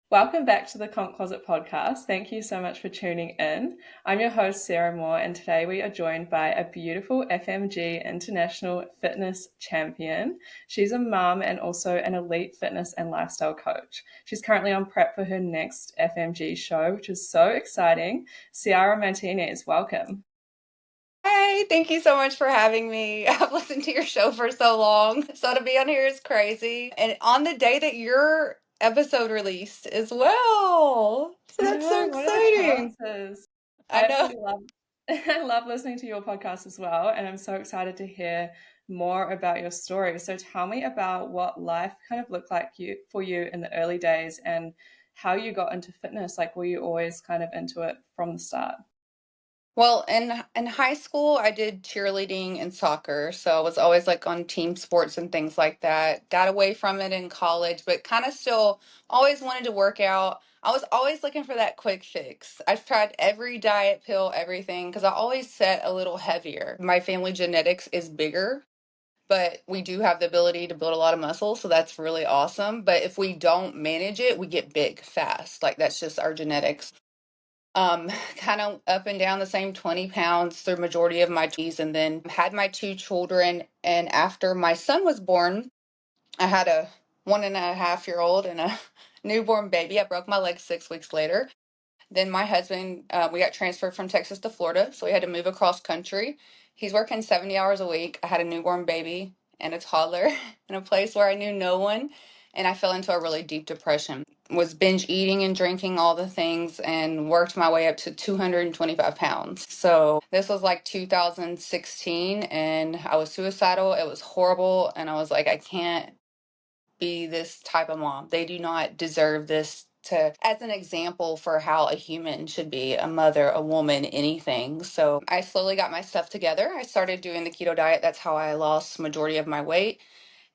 Welcome back to the Comp Closet podcast. Thank you so much for tuning in. I'm your host, Ciara Moore, and today we are joined by a beautiful FMG International Fitness Champion. She's a mum and also an elite fitness and lifestyle coach. She's currently on prep for her next FMG show, which is so exciting. Ciara Martinez, welcome. Hi, thank you so much for having me. I've listened to your show for so long, so to be on here is crazy. And on the day that your episode released as well. So I that's so know, what are the exciting. chances? I I know. absolutely love I love listening to your podcast as well, and I'm so excited to hear more about your story. So tell me about what life kind of looked like for you in the early days and how you got into fitness. Like, were you always kind of into it from the start? Well, in high school, I did cheerleading and soccer, so I was always like on team sports and things like that. Got away from it in college, but kind of still always wanted to work out. I was always looking for that quick fix. I've tried every diet pill, everything, because I always set a little heavier. My family genetics is bigger, but we do have the ability to build a lot of muscle, so that's really awesome. But if we don't manage it, we get big fast. Like that's just our genetics. Kind of up and down the same 20 pounds through majority of my 20s, and then had my two children. And after my son was born, I had a 1.5 year old and a newborn baby. I broke my leg 6 weeks later. Then my husband, we got transferred from Texas to Florida, so we had to move across country. He's working 70 hours a week. I had a newborn baby and a toddler in a place where I knew no one, and I fell into a really deep depression. Was binge eating and drinking all the things and worked my way up to 225 pounds. So this was like 2016, and I was suicidal. It was horrible, and I was like, I can't be this type of mom. They do not deserve this to as an example for how a human should be, a mother, a woman, anything. So I slowly got my stuff together. I started doing the keto diet. That's how I lost majority of my weight.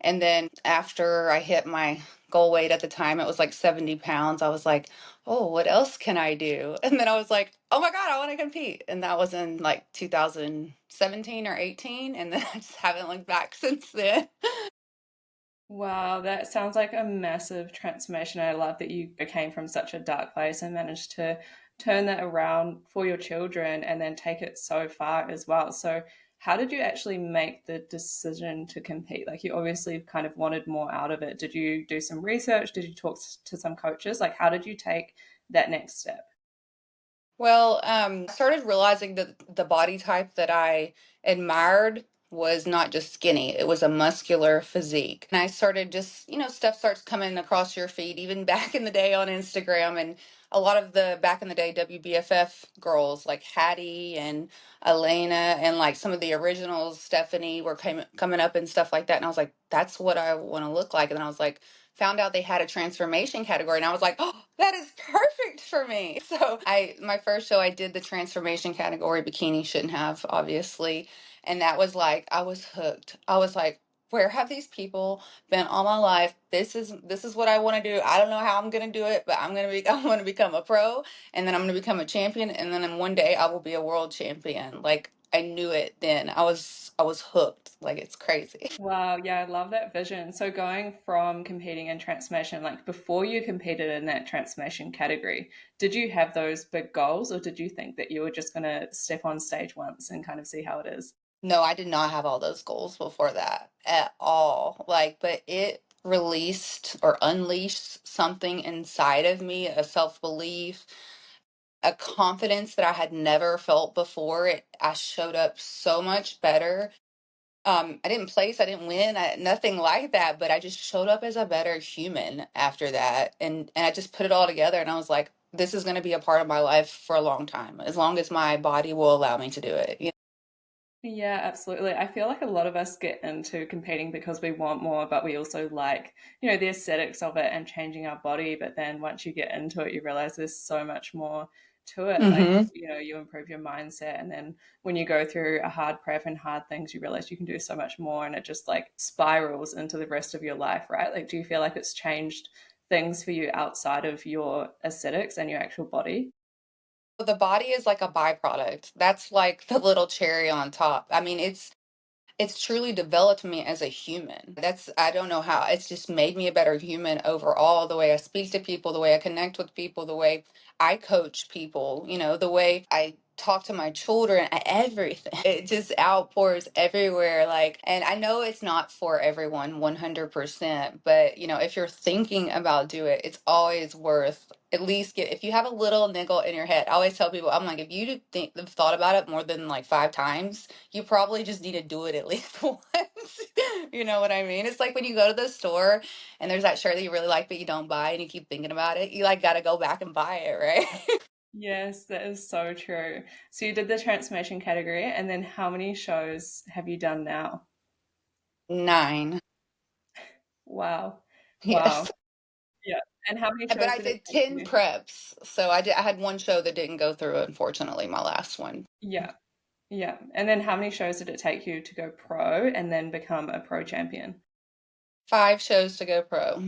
And then after I hit my goal weight at the time, it was like 70 pounds. I was like, oh, what else can I do? And then I was like, oh my God, I want to compete. And that was in like 2017 or 18. And then I just haven't looked back since then. Wow, that sounds like a massive transformation. I love that you became from such a dark place and managed to turn that around for your children and then take it so far as well. So, how did you actually make the decision to compete? Like, you obviously kind of wanted more out of it. Did you do some research? Did you talk to some coaches? Like, how did you take that next step? Well, started realizing that the body type that I admired was not just skinny, it was a muscular physique. And I started just, stuff starts coming across your feed, even back in the day on Instagram. And a lot of the back in the day WBFF girls like Hattie and Elena and like some of the originals, Stephanie, were coming up and stuff like that. And I was like, that's what I want to look like. And then I was like, found out they had a transformation category, and I was like, oh, that is perfect for me. So my first show, I did the transformation category. Bikini shouldn't have, obviously. And that was like, I was hooked. I was like, where have these people been all my life? This is what I want to do. I don't know how I'm gonna do it, but I want to become a pro, and then I'm gonna become a champion, and then in one day I will be a world champion. Like I knew it then. I was hooked. Like it's crazy. Wow, yeah, I love that vision. So going from competing in transformation, like before you competed in that transformation category, did you have those big goals or did you think that you were just going to step on stage once and kind of see how it is? No, I did not have all those goals before that at all. Like, but it released or unleashed something inside of me, a self-belief, a confidence that I had never felt before. I showed up so much better. I didn't place, I didn't win, nothing like that, but I just showed up as a better human after that. And I just put it all together and I was like, this is going to be a part of my life for a long time, as long as my body will allow me to do it. Yeah, absolutely. I feel like a lot of us get into competing because we want more, but we also like, the aesthetics of it and changing our body. But then once you get into it, you realize there's so much more to it. Like, Hmm. you improve your mindset. And then when you go through a hard prep and hard things, you realize you can do so much more. And it just like spirals into the rest of your life, right? Like, do you feel like it's changed things for you outside of your aesthetics and your actual body? The body is like a byproduct. That's like the little cherry on top. I mean, it's truly developed me as a human. I don't know how. It's just made me a better human overall. The way I speak to people, the way I connect with people, the way I coach people, the way I talk to my children, everything. It just outpours everywhere. And I know it's not for everyone 100%, but if you're thinking about do it, it's always worth at least if you have a little niggle in your head. I always tell people, I'm like, if you have thought about it more than like 5 times, you probably just need to do it at least once. You know what I mean? It's like when you go to the store and there's that shirt that you really like, but you don't buy and you keep thinking about it. You like got to go back and buy it, right? Yes, that is so true. So you did the transformation category, and then how many shows have you done now? 9. Wow. Wow. Yes. Yeah. And how many But shows I did it did take 10 you? preps. So I had one show that didn't go through, unfortunately, my last one. Yeah. Yeah. And then how many shows did it take you to go pro and then become a pro champion? 5 shows to go pro.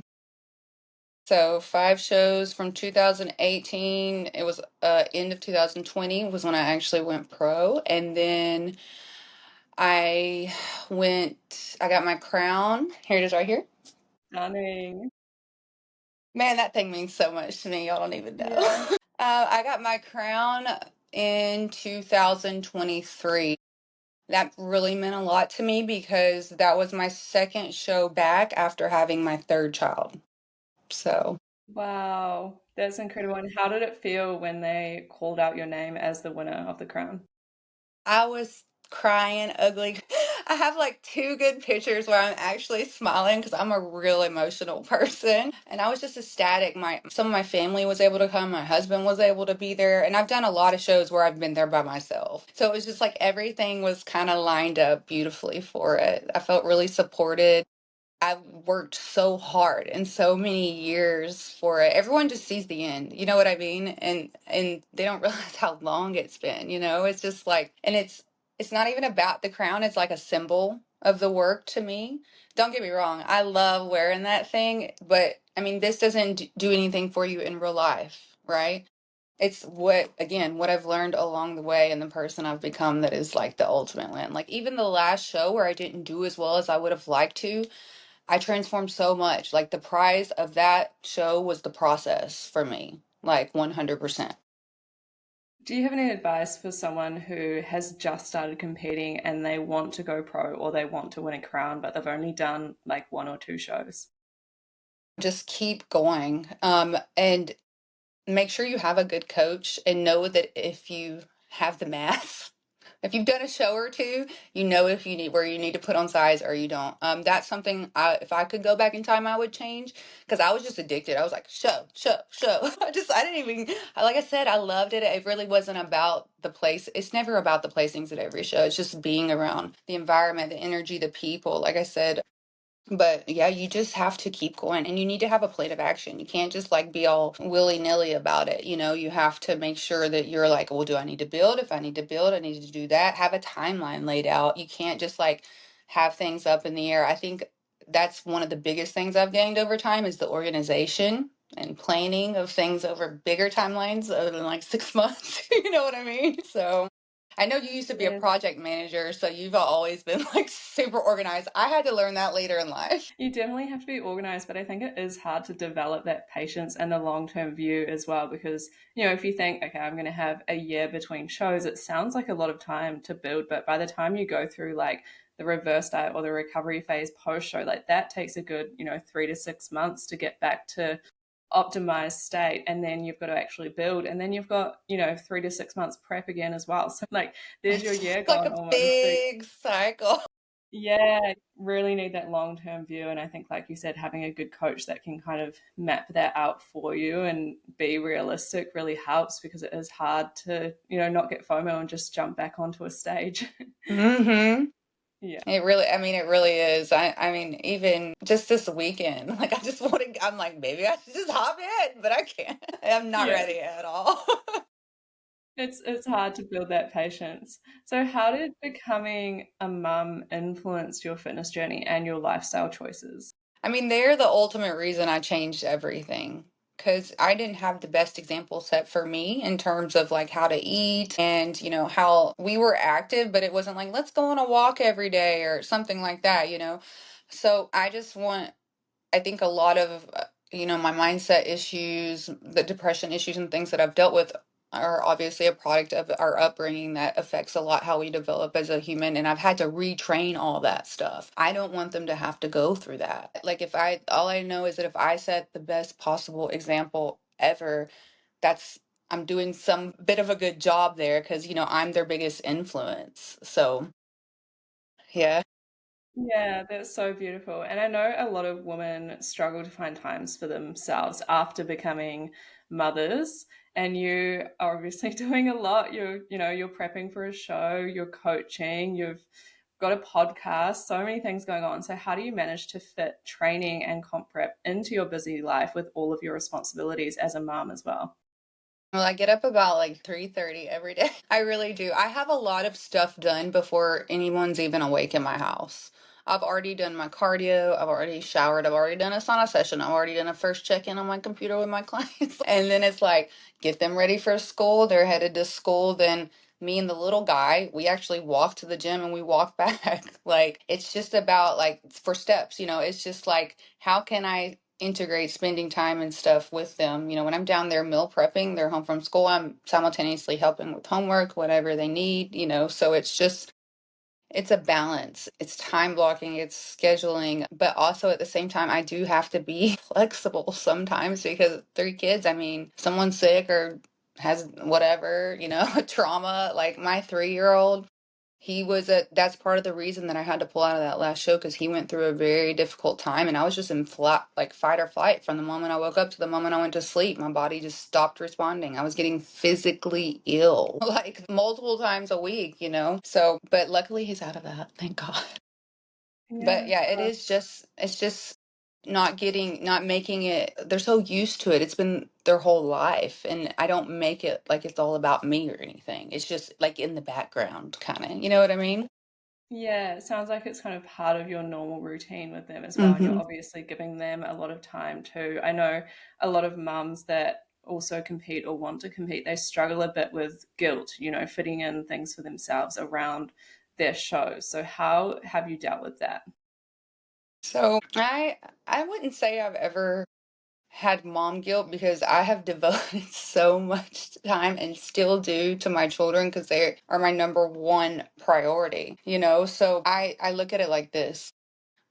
So 5 shows from 2018. It was end of 2020 was when I actually went pro. And then I got my crown. Here it is right here. Stunning. Man, that thing means so much to me. Y'all don't even know. Yeah. I got my crown in 2023. That really meant a lot to me because that was my second show back after having my third child. So Wow. That's incredible. And how did it feel when they called out your name as the winner of the crown? I was crying ugly. I have like 2 good pictures where I'm actually smiling because I'm a real emotional person. And I was just ecstatic. Some of my family was able to come, my husband was able to be there, and I've done a lot of shows where I've been there by myself. So it was just like everything was kind of lined up beautifully for it. I felt really supported. I worked so hard and so many years for it. Everyone just sees the end, you know what I mean? And they don't realize how long it's been. It's just like, and it's not even about the crown, it's like a symbol of the work to me. Don't get me wrong, I love wearing that thing, but I mean, this doesn't do anything for you in real life, right? It's what I've learned along the way and the person I've become that is like the ultimate win. Like even the last show where I didn't do as well as I would have liked to, I transformed so much. Like the prize of that show was the process for me, like 100%. Do you have any advice for someone who has just started competing and they want to go pro or they want to win a crown, but they've only done like 1 or 2 shows? Just keep going. And make sure you have a good coach and know that if you have the math, if you've done a show or two, you know if you need where you need to put on size or you don't. That's something if I could go back in time, I would change because I was just addicted. I was like, show, show, show. I didn't even, like I said, I loved it. It really wasn't about the place. It's never about the placings at every show. It's just being around the environment, the energy, the people. Like I said, but yeah, you just have to keep going and you need to have a plan of action. You can't just like be all willy nilly about it. You have to make sure that you're like, well, do I need to build? If I need to build, I need to do that. Have a timeline laid out. You can't just like have things up in the air. I think that's one of the biggest things I've gained over time is the organization and planning of things over bigger timelines other than like 6 months. You know what I mean? So I know you used to be a Yes. project manager, so you've always been like super organized. I had to learn that later in life. You definitely have to be organized, but I think it is hard to develop that patience and the long term view as well. Because, if you think, okay, I'm going to have a year between shows, it sounds like a lot of time to build. But by the time you go through like the reverse diet or the recovery phase post show, like that takes a good, 3 to 6 months to get back to optimized state. And then you've got to actually build. And then you've got, 3 to 6 months prep again as well. So, like, there's your It's year like gone a almost. So big cycle. yeah, really need that long term view. And I think, like you said, having a good coach that can kind of map that out for you and be realistic really helps because it is hard to, not get FOMO and just jump back onto a stage. Mm-hmm. Yeah. I mean, it really is. I mean, even just this weekend, like I just want to, I'm like, maybe I should just hop in, but I can't. I'm not Yeah. ready at all. It's hard to build that patience. So how did becoming a mum influence your fitness journey and your lifestyle choices? I mean, they're the ultimate reason I changed everything. because I didn't have the best example set for me in terms of like how to eat and, how we were active, but it wasn't like, let's go on a walk every day or something like that. So I just want, I think a lot of, my mindset issues, the depression issues and things that I've dealt with are obviously a product of our upbringing that affects a lot how we develop as a human. And I've had to retrain all that stuff. I don't want them to have to go through that. Like all I know is that if I set the best possible example ever, that's, I'm doing some bit of a good job there because, I'm their biggest influence. So, yeah. Yeah, that's so beautiful. And I know a lot of women struggle to find times for themselves after becoming mothers. And you are obviously doing a lot. You're prepping for a show, you're coaching, you've got a podcast, so many things going on. So how do you manage to fit training and comp prep into your busy life with all of your responsibilities as a mom as well? Well, I get up about like 3:30 every day. I really do. I have a lot of stuff done before anyone's even awake in my house. I've already done my cardio, I've already showered, I've already done a sauna session, I've already done a first check-in on my computer with my clients. And then it's like get them ready for school. They're headed to school, then me and the little guy, we actually walk to the gym and we walk back. Like it's just about like for steps, it's just like how can I integrate spending time and stuff with them. When I'm down there meal prepping, they're home from school, I'm simultaneously helping with homework, whatever they need. So it's a balance. It's time blocking, it's scheduling, but also at the same time, I do have to be flexible sometimes because three kids, I mean, someone's sick or has whatever, trauma. Like my 3-year-old, that's part of the reason that I had to pull out of that last show because he went through a very difficult time and I was just in flat, like fight or flight from the moment I woke up to the moment I went to sleep. My body just stopped responding. I was getting physically ill like multiple times a week. So, but luckily he's out of that. Thank God. But Yeah, yeah, it's just not making it, they're so used to it. It's been their whole life. And I don't make it like it's all about me or anything. It's just like in the background, kind of. You know what I mean? yeah, it sounds like it's kind of part of your normal routine with them as well. And you're Hmm. obviously giving them a lot of time too. I know a lot of mums that also compete or want to compete, they struggle a bit with guilt, fitting in things for themselves around their shows. So, how have you dealt with that? So I wouldn't say I've ever had mom guilt because I have devoted so much time and still do to my children because they are my number one priority. So I look at it like this.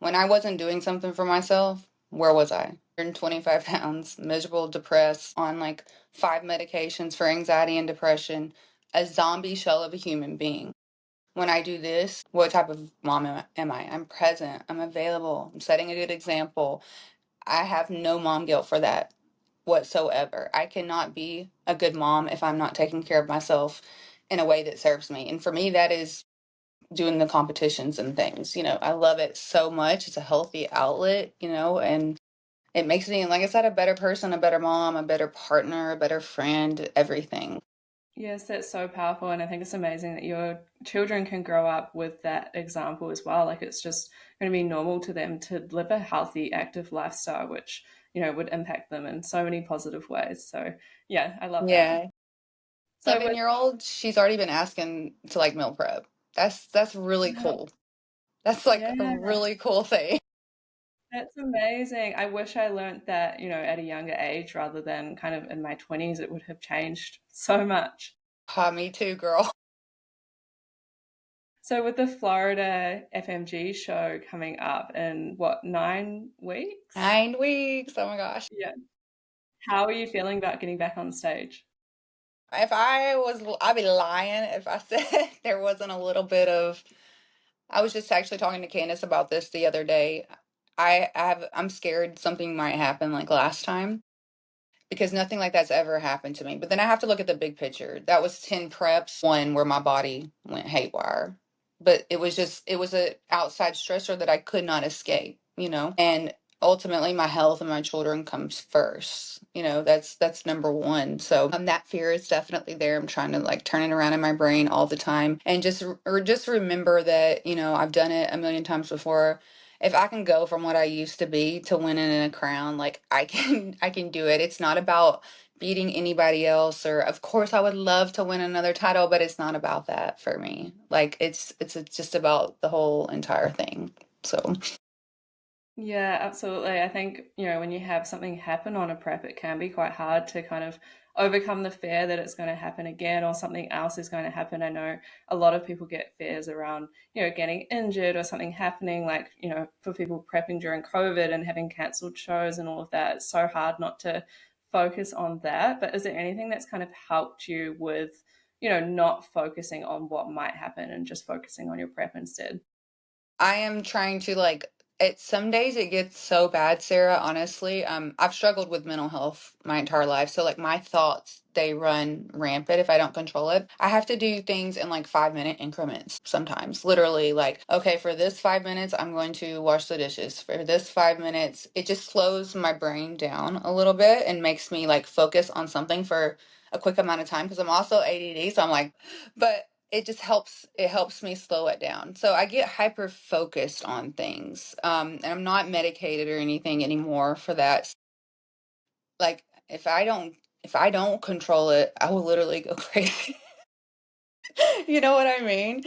When I wasn't doing something for myself, where was I? 125 pounds, miserable, depressed, on like 5 medications for anxiety and depression, a zombie shell of a human being. When I do this, what type of mom am I? I'm present, I'm available, I'm setting a good example. I have no mom guilt for that whatsoever. I cannot be a good mom if I'm not taking care of myself in a way that serves me. And for me, that is doing the competitions and things. I love it so much. It's a healthy outlet, and it makes me, like I said, a better person, a better mom, a better partner, a better friend, everything. Yes, that's so powerful. And I think it's amazing that your children can grow up with that example as well. Like it's just going to be normal to them to live a healthy, active lifestyle, which, would impact them in so many positive ways. So, yeah, I love that. Yeah. So, with 7-year old, she's already been asking to like meal prep. That's really wow, cool. That's like yeah, a really cool thing. that's amazing. I wish I learned that, at a younger age rather than kind of in my 20s. It would have changed so much. Me too, girl. So, with the Florida FMG show coming up in what, 9 weeks? 9 weeks. Oh my gosh. Yeah. How are you feeling about getting back on stage? If I was, I'd be lying if I said there wasn't a little bit of. I was just actually talking to Candace about this the other day. I'm scared something might happen like last time because nothing like that's ever happened to me. But then I have to look at the big picture. That was 10 preps, one where my body went haywire. But it was a outside stressor that I could not escape. And ultimately my health and my children comes first. That's number one. So that fear is definitely there. I'm trying to like turn it around in my brain all the time and just remember that, I've done it a million times before. if I can go from what I used to be to winning in a crown, like I can do it. It's not about beating anybody else, or of course I would love to win another title, but it's not about that for me. Like it's just about the whole entire thing. So Yeah, absolutely. I think, when you have something happen on a prep, it can be quite hard to kind of overcome the fear that it's going to happen again or something else is going to happen. I know a lot of people get fears around, getting injured or something happening, like, for people prepping during COVID and having cancelled shows and all of that. It's so hard not to focus on that. But is there anything that's kind of helped you with, not focusing on what might happen and just focusing on your prep instead? I am trying to like it some days it gets so bad, Sarah, honestly. I've struggled with mental health my entire life. So like my thoughts, they run rampant if I don't control it. I have to do things in like 5-minute increments sometimes. Literally like, okay, for this 5 minutes, I'm going to wash the dishes. For this 5 minutes, it just slows my brain down a little bit and makes me like focus on something for a quick amount of time because I'm also ADD. So I'm like, but it helps me slow it down, so I get hyper focused on things, and I'm not medicated or anything anymore for that. Like if I don't control it, I will literally go crazy. You know what I mean?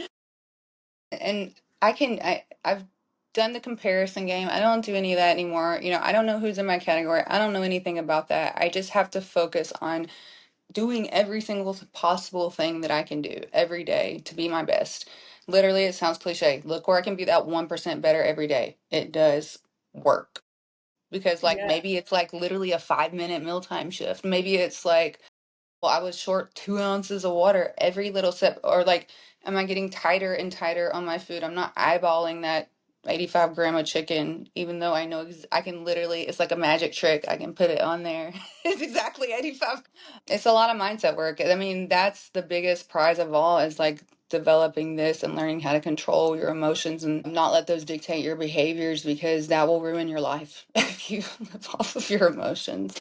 And I've done the comparison game. I don't do any of that anymore. I don't know who's in my category. I don't know anything about that. I just have to focus on doing every single possible thing that I can do every day to be my best. Literally, it sounds cliche. Look where I can be that 1% better every day. It does work. Because, like, Yeah. maybe it's like literally a 5-minute mealtime shift. Maybe it's like, well, I was short 2 ounces of water every little sip, or like, am I getting tighter and tighter on my food? I'm not eyeballing that 85 gram of chicken, even though I know I can literally, it's like a magic trick. I can put it on there. It's exactly 85. It's a lot of mindset work. I mean, that's the biggest prize of all is like developing this and learning how to control your emotions and not let those dictate your behaviors because that will ruin your life if you live off of your emotions.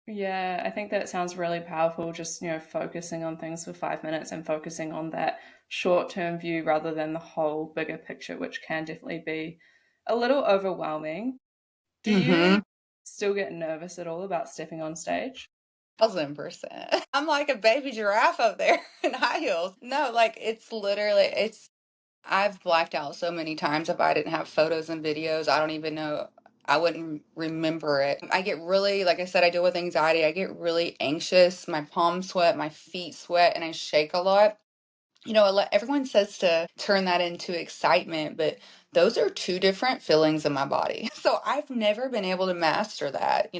Yeah, I think that sounds really powerful. Just, focusing on things for 5 minutes and focusing on that short term view rather than the whole bigger picture, which can definitely be a little overwhelming. Do you Mm-hmm. still get nervous at all about stepping on stage? 1,000%. I'm like a baby giraffe up there in high heels. No, like it's literally, I've blacked out so many times. If I didn't have photos and videos, I don't even know. I wouldn't remember it. I get really, like I said, I deal with anxiety. I get really anxious. My palms sweat, my feet sweat, and I shake a lot. Everyone says to turn that into excitement, but those are two different feelings in my body. So I've never been able to master that.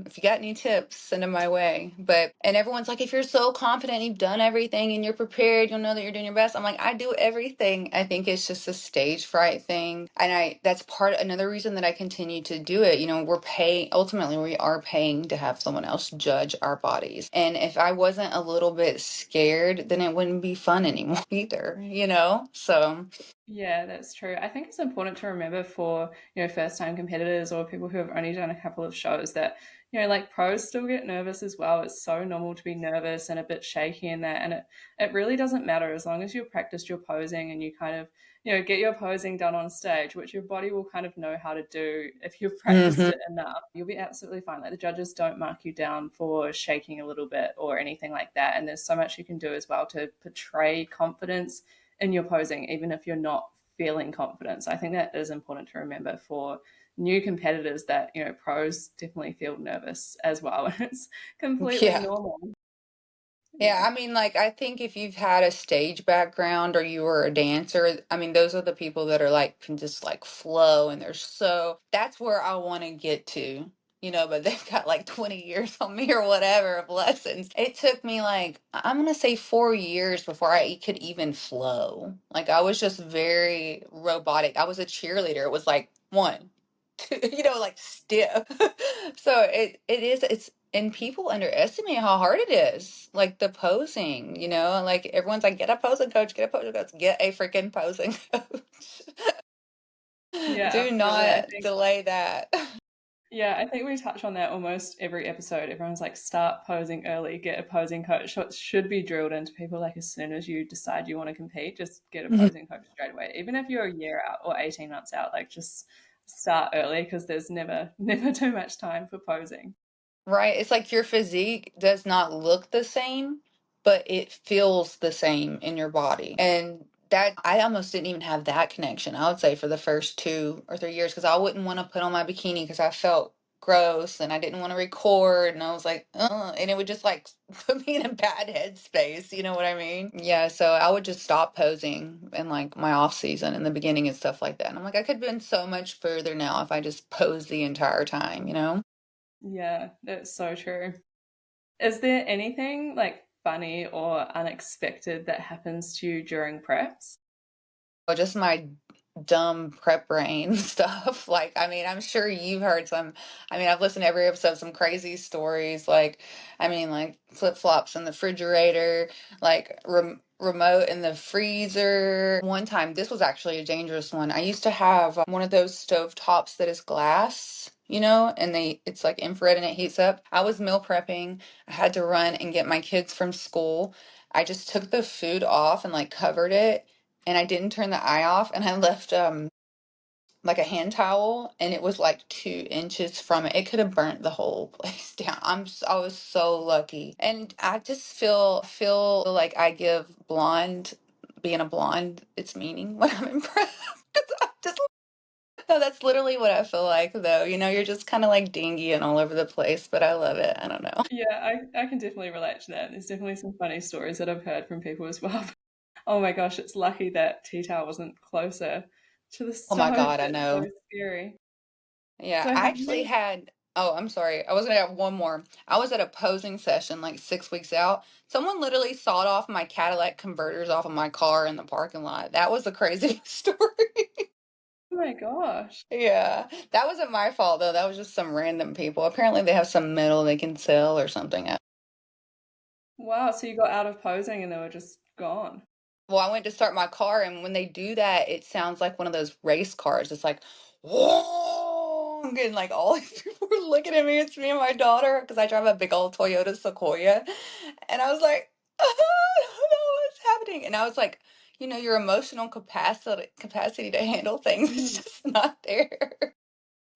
If you got any tips, send them my way. And everyone's like, if you're so confident, you've done everything and you're prepared, you'll know that you're doing your best. I'm like, I do everything. I think it's just a stage fright thing. And that's another reason that I continue to do it. Ultimately, we are paying to have someone else judge our bodies. And if I wasn't a little bit scared, then it wouldn't be fun anymore either. So, Yeah, that's true. I think it's important to remember for, first time competitors or people who have only done a couple of shows that, like pros still get nervous as well. It's so normal to be nervous and a bit shaky in that. And it really doesn't matter as long as you've practiced your posing and you kind of, get your posing done on stage, which your body will kind of know how to do if you've practiced mhm. it enough. You'll be absolutely fine. Like the judges don't mark you down for shaking a little bit or anything like that. And there's so much you can do as well to portray confidence in your posing, even if you're not feeling confident. So I think that is important to remember for new competitors that, pros definitely feel nervous as well. And it's completely Yeah. normal. Yeah, Yeah. I mean, like, I think if you've had a stage background or you were a dancer, I mean, those are the people that are like, can just like flow and that's where I want to get to, but they've got like 20 years on me or whatever of lessons. It took me like, I'm going to say 4 years before I could even flow. Like, I was just very robotic. I was a cheerleader. It was like one, two, like stiff. So and people underestimate how hard it is. Like the posing, like everyone's like, get a posing coach, get a posing coach, get a freaking posing coach. Yeah, Do absolutely. I not think delay that. Yeah, I think we touch on that almost every episode. Everyone's like, start posing early, get a posing coach. So it should be drilled into people like as soon as you decide you want to compete, just get a posing coach straight away. Even if you're a year out or 18 months out, like just start early because there's never, never too much time for posing. Right? It's like your physique does not look the same, but it feels the same in your body. And that I almost didn't even have that connection, I would say, for the first 2 or 3 years, because I wouldn't want to put on my bikini because I felt gross and I didn't want to record. And I was like, and it would just like put me in a bad headspace. You know what I mean? Yeah. So I would just stop posing in like my off season in the beginning and stuff like that. And I'm like, I could have been so much further now if I just posed the entire time, you know? Yeah, that's so true. Is there anything like funny or unexpected that happens to you during preps? Well, just my dumb prep brain stuff. Like, I mean, I'm sure you've heard some. I mean, I've listened to every episode, some crazy stories. Like, I mean, like flip flops in the refrigerator, like remote in the freezer. One time, this was actually a dangerous one. I used to have one of those stove tops that is glass. You know, and it's like infrared and it heats up. I was meal prepping. I had to run and get my kids from school. I just took the food off and like covered it, and I didn't turn the eye off, and I left like a hand towel, and it was like 2 inches from it. It could have burnt the whole place down. I was so lucky. And I just feel like I give blonde being a blonde its meaning when I'm impressed. 'Cause I'm just no, that's literally what I feel like though. You know, you're just kind of like dingy and all over the place, but I love it. I don't know. Yeah, I can definitely relate to that. There's definitely some funny stories that I've heard from people as well. Oh my gosh, it's lucky that tea towel wasn't closer to the Oh my stove. God, I That's so know. scary. Yeah, So I have actually you? had, oh, I'm sorry. I was gonna have one more. I was at a posing session like 6 weeks out. Someone literally sawed off my Cadillac converters off of my car in the parking lot. That was the crazy story. Oh my gosh. Yeah, that wasn't my fault though. That was just some random people. Apparently they have some metal they can sell or something. Wow, so you got out of posing and they were just gone. Well, I went to start my car, and when they do that, it sounds like one of those race cars. It's like, whoa, and like all these people were looking at me. It's me and my daughter because I drive a big old Toyota Sequoia, and I was like, I don't know what's happening. And I was like, your emotional capacity to handle things is Mhm. just not there.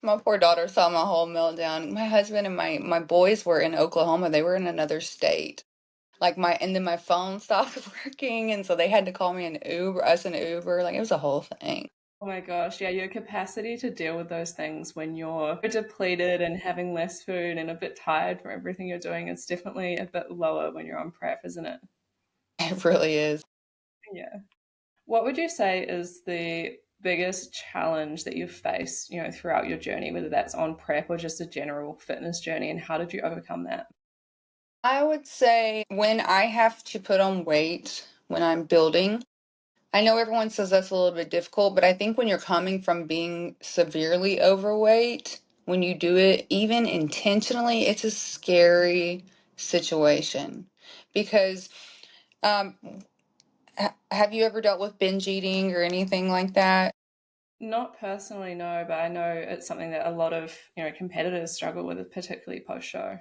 My poor daughter saw my whole meltdown. My husband and my boys were in Oklahoma. They were in another state. Like and then my phone stopped working, and so they had to call me an Uber. Like it was a whole thing. Oh my gosh, yeah, your capacity to deal with those things when you're depleted and having less food and a bit tired from everything you're doing is definitely a bit lower when you're on prep, isn't it? It really is. Yeah. What would you say is the biggest challenge that you've faced, throughout your journey, whether that's on prep or just a general fitness journey, and how did you overcome that? I would say when I have to put on weight when I'm building, I know everyone says that's a little bit difficult, but I think when you're coming from being severely overweight, when you do it even intentionally, it's a scary situation because um, have you ever dealt with binge eating or anything like that? Not personally, no, but I know it's something that a lot of, competitors struggle with, particularly post show.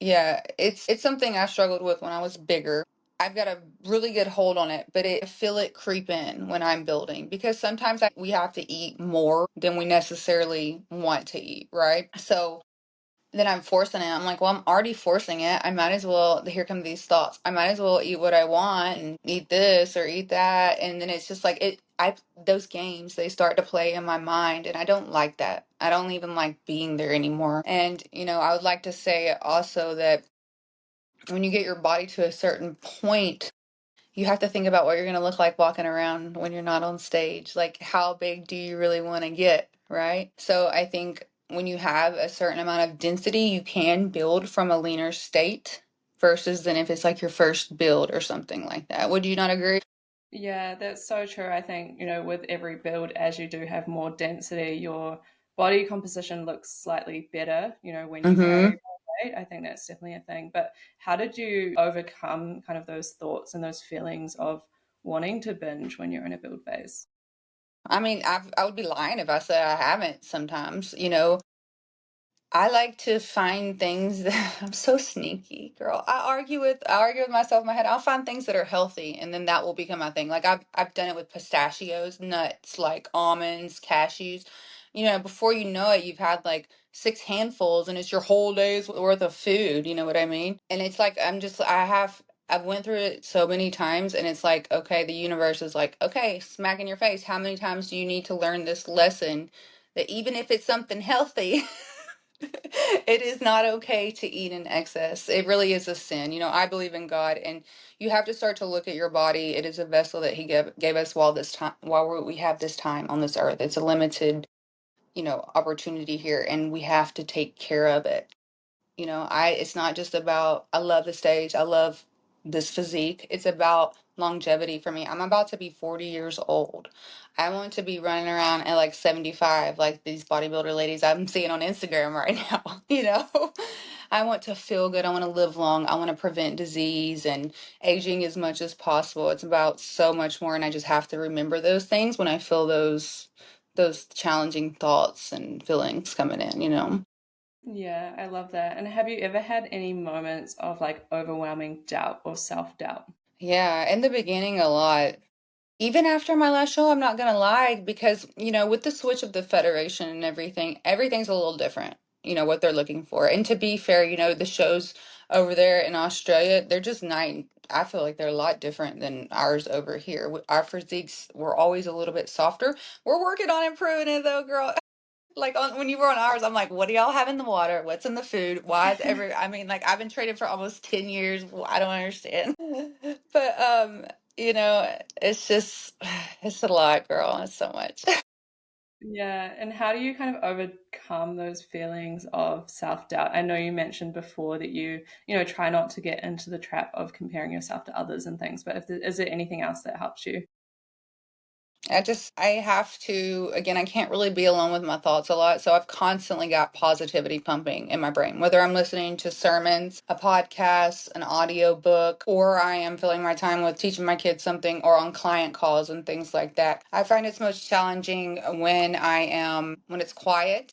Yeah, it's something I struggled with when I was bigger. I've got a really good hold on it, but I feel it creep in when I'm building because sometimes we have to eat more than we necessarily want to eat, right? So then I'm forcing it. I'm like, well, I'm already forcing it. I might as well, here come these thoughts. I might as well eat what I want and eat this or eat that. And then it's just like those games, they start to play in my mind, and I don't like that. I don't even like being there anymore. And, I would like to say also that when you get your body to a certain point, you have to think about what you're going to look like walking around when you're not on stage. Like, how big do you really want to get, right? So I think when you have a certain amount of density, you can build from a leaner state versus than if it's like your first build or something like that. Would you not agree? Yeah, that's so true. I think, with every build, as you do have more density, your body composition looks slightly better, when you carry Mm-hmm. more weight. I think that's definitely a thing. But how did you overcome kind of those thoughts and those feelings of wanting to binge when you're in a build phase? I mean, I would be lying if I said I haven't sometimes, I like to find things that I'm so sneaky, girl. I argue with myself in my head. I'll find things that are healthy and then that will become my thing. Like I've done it with pistachios, nuts, like almonds, cashews. You know, before you know it, you've had like six handfuls and it's your whole day's worth of food, you know what I mean? And it's like I've went through it so many times and it's like, okay, the universe is like, okay, smack in your face. How many times do you need to learn this lesson that even if it's something healthy, it is not okay to eat in excess. It really is a sin. You know, I believe in God, and you have to start to look at your body. It is a vessel that He gave us while this time, we have this time on this earth. It's a limited, opportunity here, and we have to take care of it. It's not just about, I love the stage, I love this physique. It's about longevity for me. I'm about to be 40 years old. I want to be running around at like 75, like these bodybuilder ladies I'm seeing on Instagram right now, I want to feel good. I want to live long. I want to prevent disease and aging as much as possible. It's about so much more, and I just have to remember those things when I feel those challenging thoughts and feelings coming in. Yeah, I love that. And have you ever had any moments of like overwhelming doubt or self doubt? Yeah, in the beginning, a lot. Even after my last show, I'm not gonna lie, because, with the switch of the federation and everything, everything's a little different, what they're looking for. And to be fair, the shows over there in Australia, they're just night. I feel like they're a lot different than ours over here. Our physiques were always a little bit softer. We're working on improving it though, girl. Like when you were on ours, I'm like, what do y'all have in the water? What's in the food? Why is I mean, like I've been training for almost 10 years. I don't understand. But it's just it's a lot, girl. It's so much. Yeah, and how do you kind of overcome those feelings of self-doubt? I know you mentioned before that you try not to get into the trap of comparing yourself to others and things, but is there anything else that helps you? I have to, again, I can't really be alone with my thoughts a lot. So I've constantly got positivity pumping in my brain, whether I'm listening to sermons, a podcast, an audio book, or I am filling my time with teaching my kids something or on client calls and things like that. I find it's most challenging when it's quiet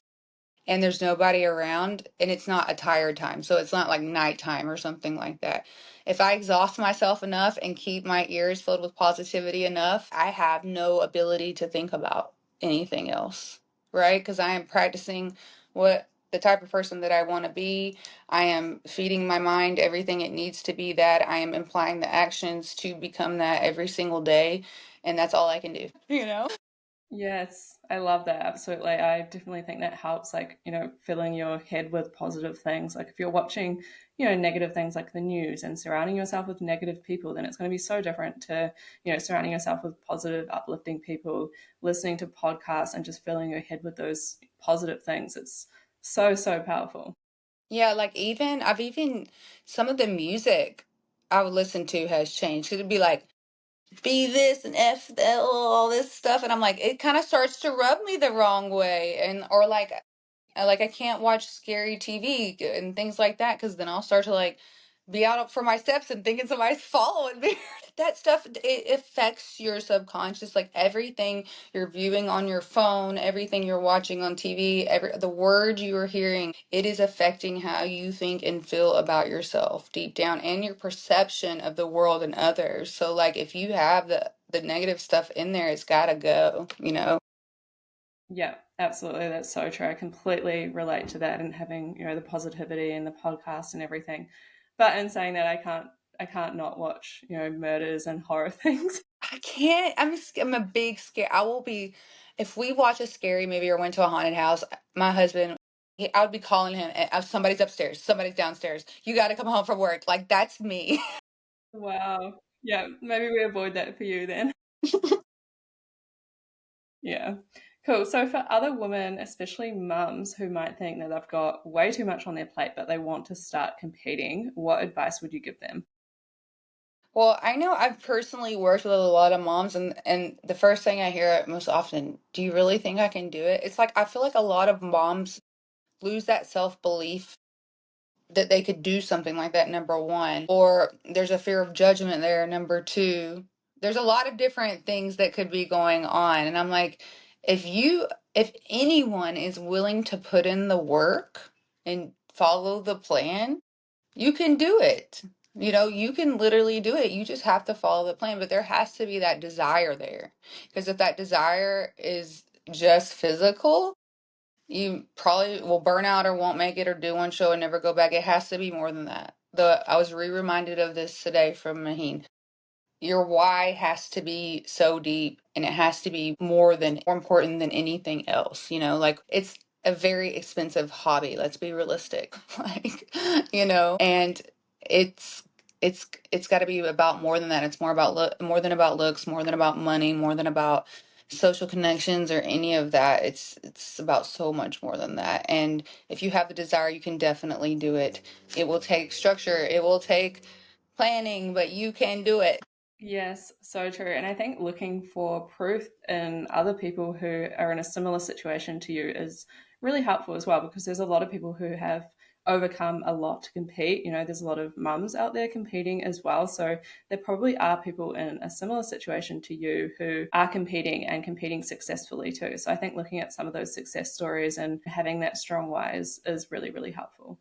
and there's nobody around and it's not a tired time. So it's not like nighttime or something like that. If I exhaust myself enough and keep my ears filled with positivity enough, I have no ability to think about anything else, right? Because I am practicing what the type of person that I want to be. I am feeding my mind everything it needs to be that. I am implying the actions to become that every single day. And that's all I can do. Yes, I love that. Absolutely. I definitely think that helps, like, filling your head with positive things. Like, if you're watching, negative things like the news and surrounding yourself with negative people, then it's going to be so different to, surrounding yourself with positive, uplifting people, listening to podcasts and just filling your head with those positive things. It's so, so powerful. Yeah, like even some of the music I would listen to has changed. It'd be like be this and F that, all this stuff, and I'm like, it kind of starts to rub me the wrong way, and or like I can't watch scary TV and things like that because then I'll start to like be out for my steps and thinking somebody's following me. That stuff, it affects your subconscious, like everything you're viewing on your phone, everything you're watching on TV, the words you are hearing, it is affecting how you think and feel about yourself deep down and your perception of the world and others. So like if you have the negative stuff in there, it's got to go. Yeah, absolutely. That's so true. I completely relate to that and having, the positivity and the podcast and everything. But in saying that, I can't not watch, murders and horror things. I can't. I'm a big scare. I will be if we watch a scary movie or went to a haunted house. My husband, I would be calling him. Somebody's upstairs. Somebody's downstairs. You got to come home from work. Like that's me. Wow. Yeah, maybe we avoid that for you then. Yeah. Cool. So for other women, especially mums who might think that they've got way too much on their plate, but they want to start competing, what advice would you give them? Well, I know I've personally worked with a lot of moms, and the first thing I hear most often, do you really think I can do it? It's like I feel like a lot of moms lose that self belief that they could do something like that, number one, or there's a fear of judgment there, number two. There's a lot of different things that could be going on. And I'm like, if anyone is willing to put in the work, and follow the plan, you can do it. You can literally do it. You just have to follow the plan, but there has to be that desire there. Because if that desire is just physical, you probably will burn out or won't make it or do one show and never go back. It has to be more than that. I was reminded of this today from Maheen. Your why has to be so deep, and it has to be more important than anything else. Like, it's a very expensive hobby, let's be realistic. Like, and it's got to be about more than that. It's more than about looks, more than about money, more than about social connections or any of that. It's about so much more than that. And if you have the desire, you can definitely do it. It will take structure, it will take planning, but you can do it. Yes, so true. And I think looking for proof in other people who are in a similar situation to you is really helpful as well, because there's a lot of people who have overcome a lot to compete. There's a lot of mums out there competing as well. So there probably are people in a similar situation to you who are competing and competing successfully too. So I think looking at some of those success stories and having that strong why is really, really helpful.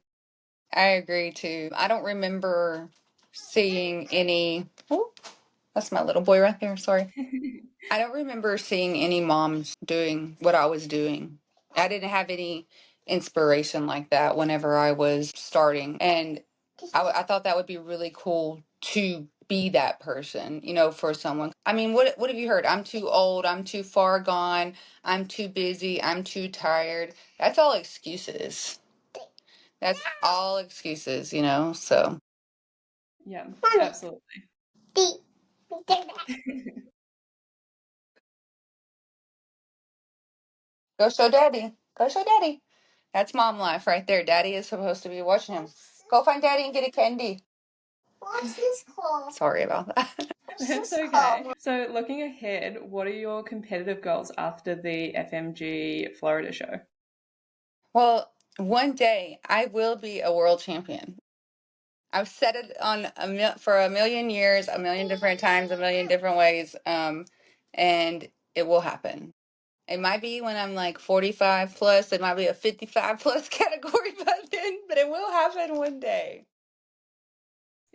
I agree too. I don't remember seeing any. Oh, that's my little boy right there. Sorry. I don't remember seeing any moms doing what I was doing. I didn't have any inspiration like that whenever I was starting. And I thought that would be really cool to be that person, for someone. I mean, what have you heard? I'm too old. I'm too far gone. I'm too busy. I'm too tired. That's all excuses. That's all excuses. So Yeah, absolutely. go show daddy. Go show daddy. That's mom life right there. Daddy is supposed to be watching him. Go find daddy and get a candy. What's this called? Sorry about that. What's That's this called? okay. So, looking ahead, what are your competitive goals after the FMG Florida show? Well, one day I will be a world champion. I've said it for a million years, a million different times, a million different ways, and it will happen. It might be when I'm like 45 plus. It might be a 55 plus category by then, but it will happen one day.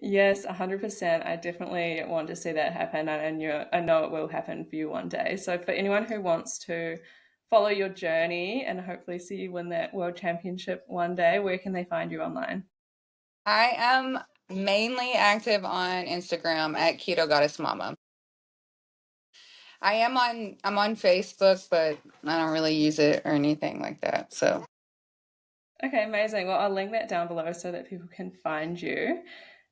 Yes, 100%. I definitely want to see that happen, and I know it will happen for you one day. So, for anyone who wants to follow your journey and hopefully see you win that world championship one day, where can they find you online? I am mainly active on Instagram at Keto Goddess Mama. I'm on Facebook, but I don't really use it or anything like that. So Okay, amazing. Well, I'll link that down below so that people can find you.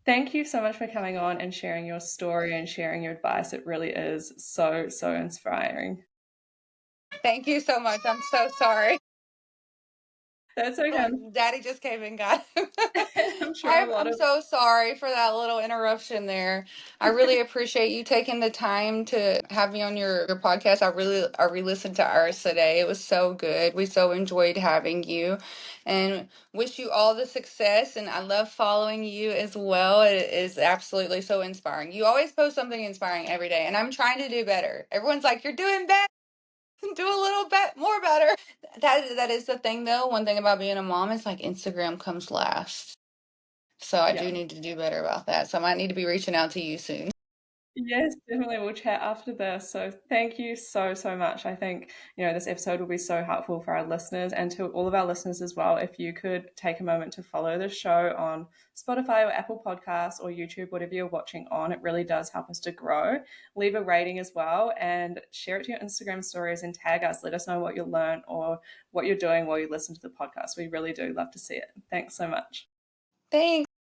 Thank you so much for coming on and sharing your story and sharing your advice. It really is so, so inspiring. thank you so much. I'm so sorry. That's okay. Daddy just came and got him. I'm sure a lot I'm of so sorry for that little interruption there. I really appreciate you taking the time to have me on your podcast. I re-listened to ours today. It was so good. We so enjoyed having you, and wish you all the success. And I love following you as well. It is absolutely so inspiring. You always post something inspiring every day, and I'm trying to do better. Everyone's like, "You're doing better." Do a little bit more better. That is the thing though. One thing about being a mom is like Instagram comes last. So I yeah. do need to do better about that. So I might need to be reaching out to you soon. Yes, definitely. We'll chat after this. So thank you so, so much. I think, this episode will be so helpful for our listeners and to all of our listeners as well. If you could take a moment to follow the show on Spotify or Apple Podcasts or YouTube, whatever you're watching on, it really does help us to grow. Leave a rating as well and share it to your Instagram stories and tag us. Let us know what you learned or what you're doing while you listen to the podcast. We really do love to see it. Thanks so much. Thanks.